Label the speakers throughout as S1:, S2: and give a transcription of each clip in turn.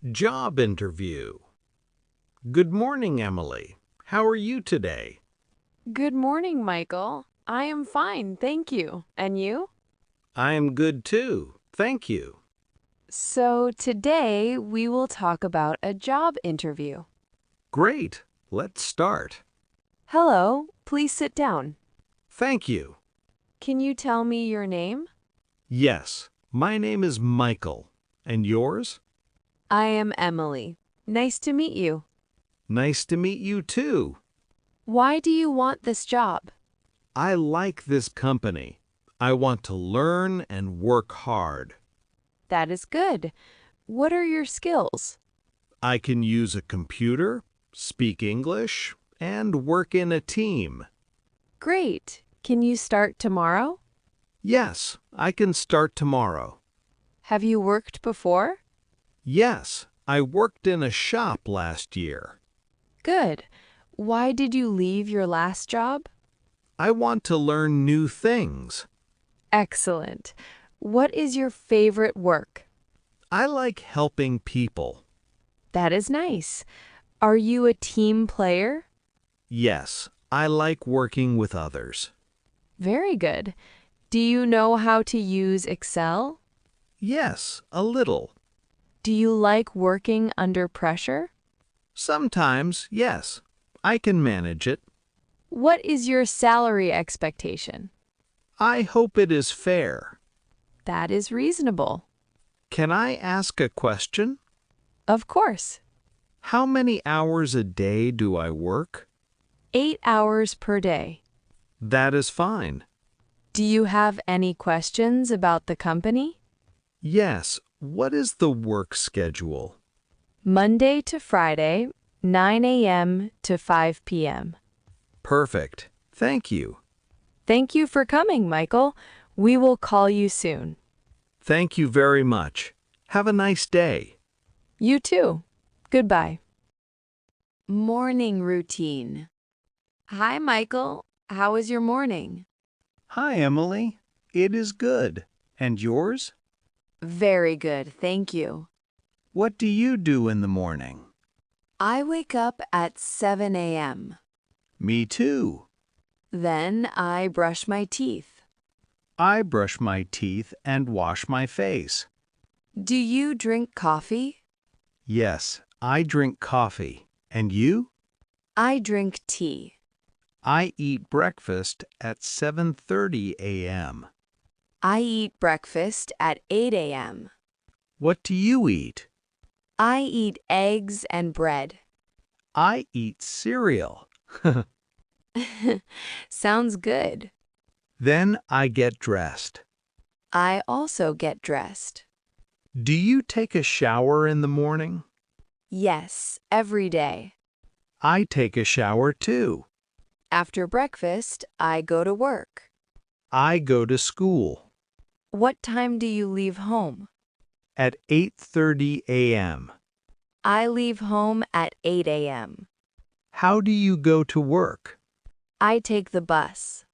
S1: Job interview. Good morning, Emily. How are you today?
S2: Good morning, Michael. I am fine, thank you. And you?
S1: I am good too. Thank you.
S2: So, today we will talk about a job interview.
S1: Great. Let's start.
S2: Hello, please sit down.
S1: Thank you.
S2: Can you tell me your name?
S1: Yes, my name is Michael. And yours?
S2: I am Emily. Nice to meet you.
S1: Nice to meet you too.
S2: Why do you want this job?
S1: I like this company. I want to learn and work hard.
S2: That is good. What are your skills?
S1: I can use a computer, speak English, and work in a team.
S2: Great. Can you start tomorrow?
S1: Yes, I can start tomorrow.
S2: Have you worked before?
S1: Yes, I worked in a shop last year.
S2: Good. Why did you leave your last job?
S1: I want to learn new things.
S2: Excellent. What is your favorite work?
S1: I like helping people.
S2: That is nice. Are you a team player?
S1: Yes, I like working with others.
S2: Very good. Do you know how to use Excel?
S1: Yes, a little.
S2: Do you like working under pressure?
S1: Sometimes, yes, I can manage it.
S2: What is your salary expectation?
S1: I hope it is fair.
S2: That is reasonable.
S1: Can I ask a question?
S2: Of course.
S1: How many hours a day do I work?
S2: 8 hours per day.
S1: That is fine.
S2: Do you have any questions about the company?
S1: Yes, what is the work schedule?
S2: Monday to Friday, 9 a.m. to 5 p.m.
S1: Perfect. Thank you.
S2: Thank you for coming, Michael. We will call you soon.
S1: Thank you very much. Have a nice day.
S2: You too. Goodbye. Morning routine. Hi, Michael. How is your morning?
S1: Hi, Emily. It is good. And yours?
S2: Very good, thank you.
S1: What do you do in the morning?
S2: I wake up at 7 a.m.
S1: Me too.
S2: Then I brush my teeth.
S1: I brush my teeth and wash my face.
S2: Do you drink coffee?
S1: Yes, I drink coffee. And you?
S2: I drink tea.
S1: I eat breakfast at 7:30 a.m.
S2: I eat breakfast at 8 a.m.
S1: What do you eat?
S2: I eat eggs and bread.
S1: I eat cereal.
S2: Sounds good.
S1: Then I get dressed.
S2: I also get dressed.
S1: Do you take a shower in the morning?
S2: Yes, every day.
S1: I take a shower too.
S2: After breakfast, I go to work.
S1: I go to school.
S2: What time do you leave home?
S1: At 8:30 a.m.
S2: I leave home at 8 a.m.
S1: How do you go to work?
S2: I take the bus.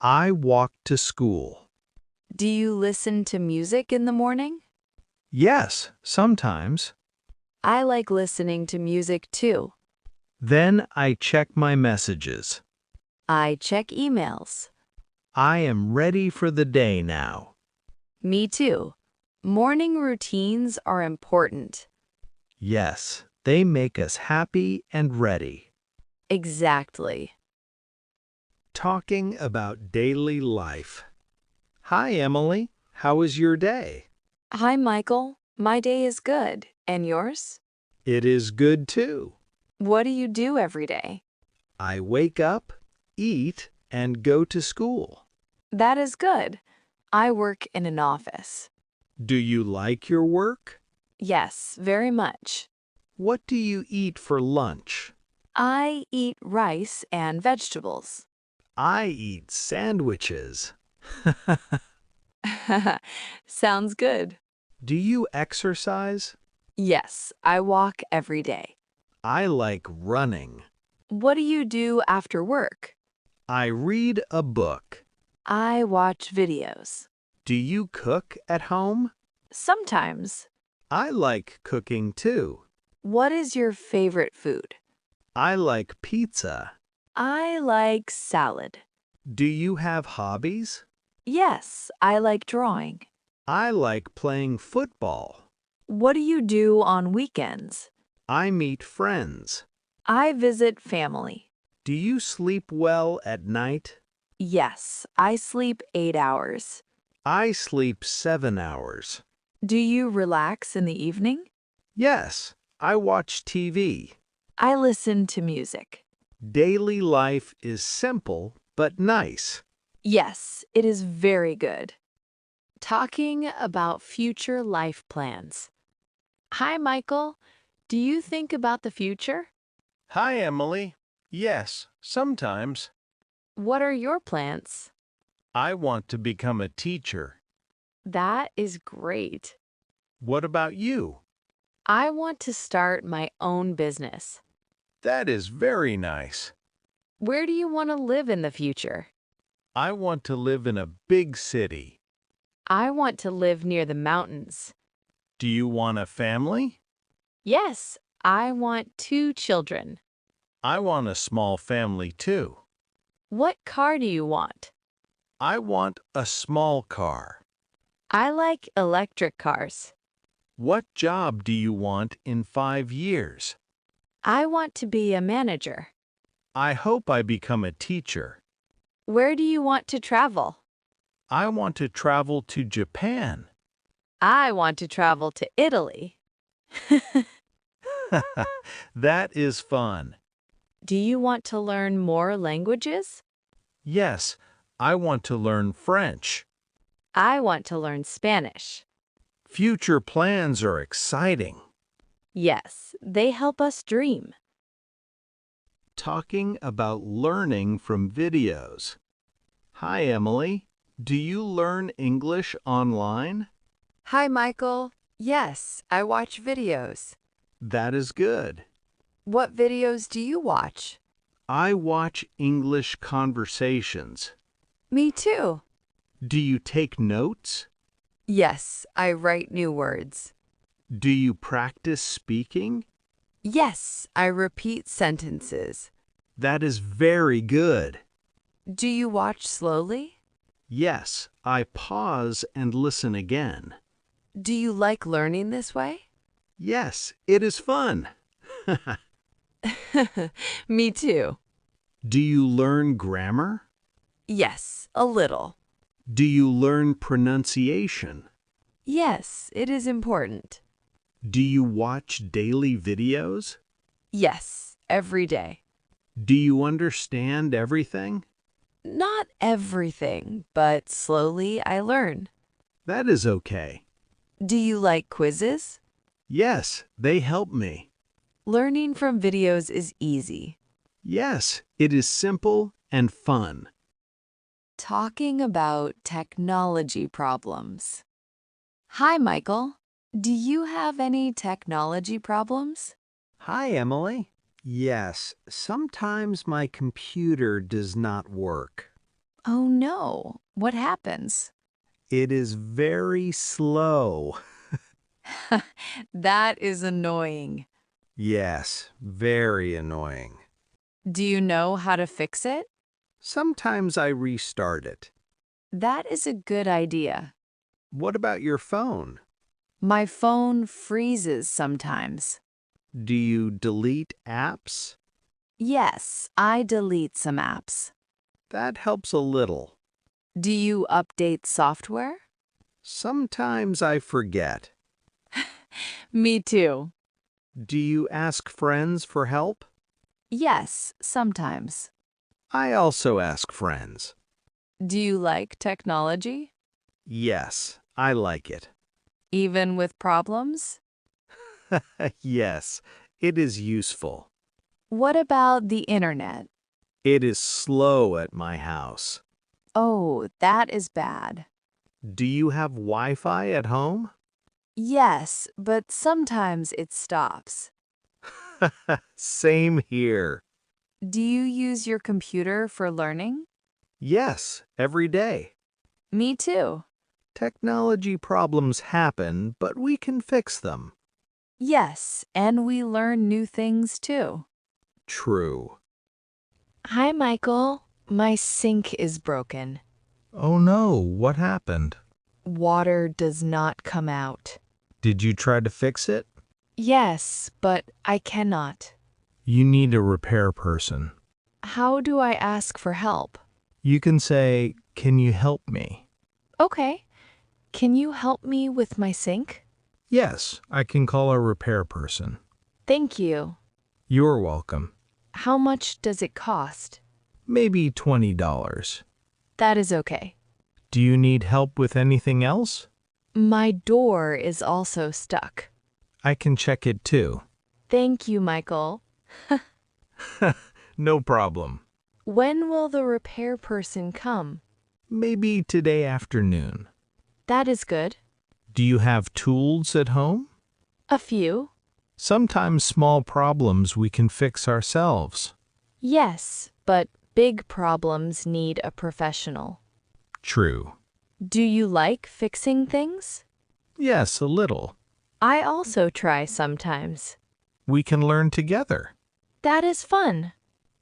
S1: I walk to school.
S2: Do you listen to music in the morning?
S1: Yes, sometimes.
S2: I like listening to music too.
S1: Then I check my messages.
S2: I check emails.
S1: I am ready for the day now.
S2: Me too. Morning routines are important.
S1: Yes, they make us happy and ready.
S2: Exactly.
S1: Talking about daily life. Hi, Emily. How is your day?
S2: Hi, Michael. My day is good. And yours?
S1: It is good too.
S2: What do you do every day?
S1: I wake up, eat, and go to school.
S2: That is good. I work in an office.
S1: Do you like your work?
S2: Yes, very much.
S1: What do you eat for lunch?
S2: I eat rice and vegetables.
S1: I eat sandwiches.
S2: Sounds good.
S1: Do you exercise?
S2: Yes, I walk every day.
S1: I like running.
S2: What do you do after work?
S1: I read a book.
S2: I watch videos.
S1: Do you cook at home?
S2: Sometimes.
S1: I like cooking too.
S2: What is your favorite food?
S1: I like pizza.
S2: I like salad.
S1: Do you have hobbies?
S2: Yes, I like drawing.
S1: I like playing football.
S2: What do you do on weekends?
S1: I meet friends.
S2: I visit family.
S1: Do you sleep well at night?
S2: Yes, I sleep 8 hours.
S1: I sleep 7 hours.
S2: Do you relax in the evening?
S1: Yes, I watch TV.
S2: I listen to music.
S1: Daily life is simple but nice.
S2: Yes, it is very good. Talking about future life plans. Hi, Michael. Do you think about the future?
S3: Hi, Emily. Yes, sometimes.
S2: What are your plans?
S3: I want to become a teacher.
S2: That is great.
S3: What about you?
S2: I want to start my own business.
S3: That is very nice.
S2: Where do you want to live in the future?
S3: I want to live in a big city.
S2: I want to live near the mountains.
S3: Do you want a family?
S2: Yes, I want 2 children.
S3: I want a small family too.
S2: What car do you want?
S3: I want a small car.
S2: I like electric cars.
S3: What job do you want in 5 years?
S2: I want to be a manager.
S3: I hope I become a teacher.
S2: Where do you want to travel?
S3: I want to travel to Japan.
S2: I want to travel to Italy.
S3: That is fun.
S2: Do you want to learn more languages?
S3: Yes, I want to learn French.
S2: I want to learn Spanish.
S3: Future plans are exciting.
S2: Yes, they help us dream.
S1: Talking about learning from videos. Hi, Emily. Do you learn English online?
S4: Hi, Michael. Yes, I watch videos.
S1: That is good.
S4: What videos do you watch?
S1: I watch English conversations.
S4: Me too.
S1: Do you take notes?
S4: Yes, I write new words.
S1: Do you practice speaking?
S4: Yes, I repeat sentences.
S1: That is very good.
S4: Do you watch slowly?
S1: Yes, I pause and listen again.
S4: Do you like learning this way?
S1: Yes, it is fun.
S4: Me too.
S1: Do you learn grammar?
S4: Yes, a little.
S1: Do you learn pronunciation?
S4: Yes, it is important.
S1: Do you watch daily videos?
S4: Yes, every day.
S1: Do you understand everything?
S4: Not everything, but slowly I learn.
S1: That is okay.
S4: Do you like quizzes?
S1: Yes, they help me.
S4: Learning from videos is easy.
S1: Yes, it is simple and fun.
S4: Talking about technology problems. Hi, Michael. Do you have any technology problems?
S1: Hi, Emily. Yes, sometimes my computer does not work.
S4: Oh no, what happens?
S1: It is very slow.
S4: That is annoying.
S1: Yes, very annoying.
S4: Do you know how to fix it?
S1: Sometimes I restart it.
S4: That is a good idea.
S1: What about your phone?
S4: My phone freezes sometimes.
S1: Do you delete apps?
S4: Yes, I delete some apps.
S1: That helps a little.
S4: Do you update software?
S1: Sometimes I forget.
S4: Me too.
S1: Do you ask friends for help?
S4: Yes, sometimes.
S1: I also ask friends.
S4: Do you like technology?
S1: Yes, I like it.
S4: Even with problems?
S1: Yes, it is useful.
S4: What about the internet?
S1: It is slow at my house.
S4: Oh, that is bad.
S1: Do you have Wi-Fi at home?
S4: Yes, but sometimes it stops.
S1: Same here.
S4: Do you use your computer for learning?
S1: Yes, every day.
S4: Me too.
S1: Technology problems happen, but we can fix them.
S2: Yes, and we learn new things too.
S1: True.
S2: Hi, Michael. My sink is broken.
S3: Oh no, what happened?
S2: Water does not come out.
S3: Did you try to fix it?
S2: Yes, but I cannot.
S3: You need a repair person.
S2: How do I ask for help?
S3: You can say, "Can you help me?"
S2: Okay. Can you help me with my sink?
S3: Yes, I can call a repair person.
S2: Thank you.
S3: You're welcome.
S2: How much does it cost?
S3: Maybe $20.
S2: That is okay.
S3: Do you need help with anything else?
S2: My door is also stuck.
S3: I can check it too.
S2: Thank you, Michael.
S3: No problem.
S2: When will the repair person come?
S3: Maybe today afternoon.
S2: That is good.
S3: Do you have tools at home?
S2: A few.
S3: Sometimes small problems we can fix ourselves.
S2: Yes, but big problems need a professional.
S3: True.
S2: Do you like fixing things?
S3: Yes, a little.
S2: I also try sometimes.
S3: We can learn together.
S2: That is fun.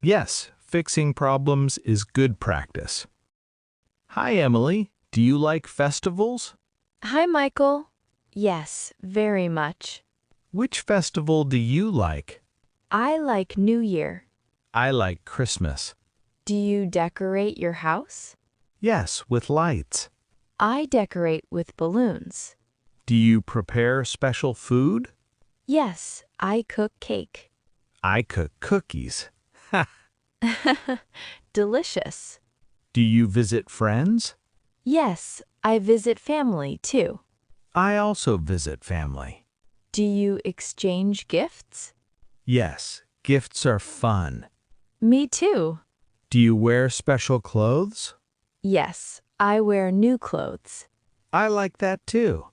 S3: Yes, fixing problems is good practice. Hi, Emily. Do you like festivals?
S2: Hi, Michael. Yes, very much.
S3: Which festival do you like?
S2: I like New Year.
S3: I like Christmas.
S2: Do you decorate your house?
S3: Yes, with lights.
S2: I decorate with balloons.
S3: Do you prepare special food?
S2: Yes, I cook cake.
S3: I cook cookies.
S2: Delicious.
S3: Do you visit friends?
S2: Yes, I visit family too.
S3: I also visit family.
S2: Do you exchange gifts?
S3: Yes, gifts are fun.
S2: Me too.
S3: Do you wear special clothes?
S2: Yes, I wear new clothes.
S3: I like that too.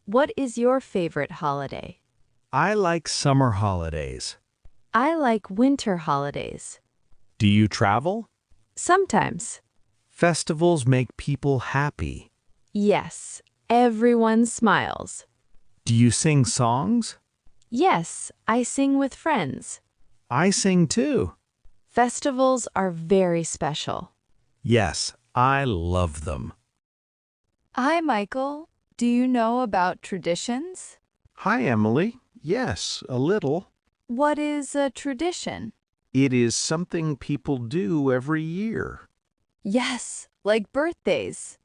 S2: What is your favorite holiday?
S3: I like summer holidays.
S2: I like winter holidays.
S3: Do you travel?
S2: Sometimes.
S3: Festivals make people happy.
S2: Yes, everyone smiles.
S3: Do you sing songs?
S2: Yes, I sing with friends.
S3: I sing too.
S2: Festivals are very special.
S3: Yes, I love them.
S2: Hi, Michael. Do you know about traditions?
S1: Hi, Emily. Yes, a little.
S2: What is a tradition?
S1: It is something people do every year.
S2: Yes, like birthdays.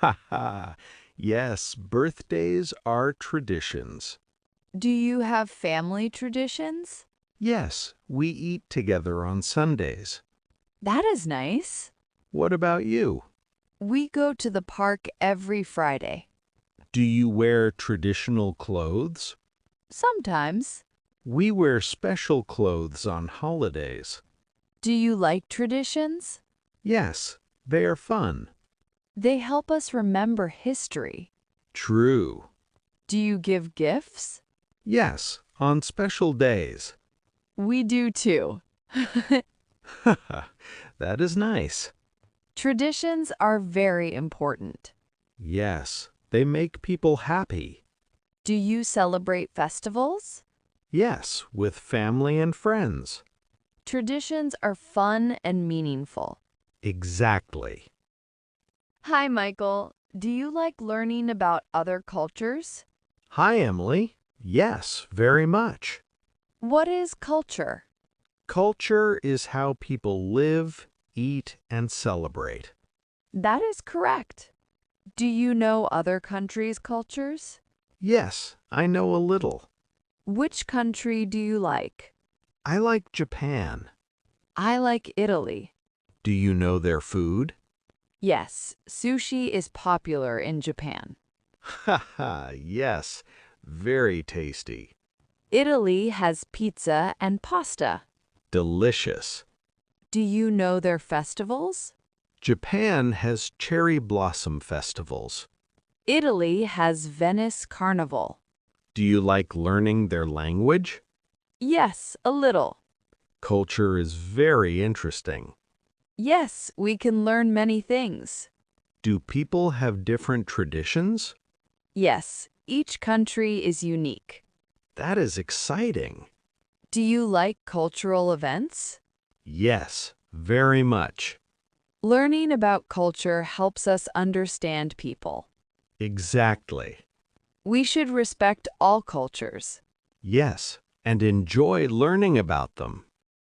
S1: Ha ha. Yes, birthdays are traditions.
S2: Do you have family traditions?
S1: Yes, we eat together on Sundays.
S2: That is nice.
S1: What about you?
S2: We go to the park every Friday.
S1: Do you wear traditional clothes?
S2: Sometimes.
S1: We wear special clothes on holidays.
S2: Do you like traditions?
S1: Yes, they are fun.
S2: They help us remember history.
S1: True.
S2: Do you give gifts?
S1: Yes, on special days.
S2: We do too.
S1: That is nice.
S2: Traditions are very important.
S1: Yes, they make people happy.
S2: Do you celebrate festivals?
S1: Yes, with family and friends.
S2: Traditions are fun and meaningful.
S1: Exactly.
S2: Hi, Michael. Do you like learning about other cultures?
S1: Hi, Emily. Yes, very much.
S2: What is culture?
S1: Culture is how people live, eat, and celebrate.
S2: That is correct. Do you know other countries' cultures?
S1: Yes, I know a little.
S2: Which country do you like?
S1: I like Japan.
S2: I like Italy.
S1: Do you know their food?
S2: Yes, sushi is popular in Japan.
S1: Ha ha, yes, very tasty.
S2: Italy has pizza and pasta.
S1: Delicious.
S2: Do you know their festivals?
S1: Japan has cherry blossom festivals.
S2: Italy has Venice Carnival.
S1: Do you like learning their language?
S2: Yes, a little.
S1: Culture is very interesting.
S2: Yes, we can learn many things.
S1: Do people have different traditions?
S4: Yes, each country is unique.
S1: That is exciting.
S4: Do you like cultural events?
S1: Yes, very much.
S4: Learning about culture helps us understand people.
S1: Exactly.
S4: We should respect all cultures.
S1: Yes, and enjoy learning about them.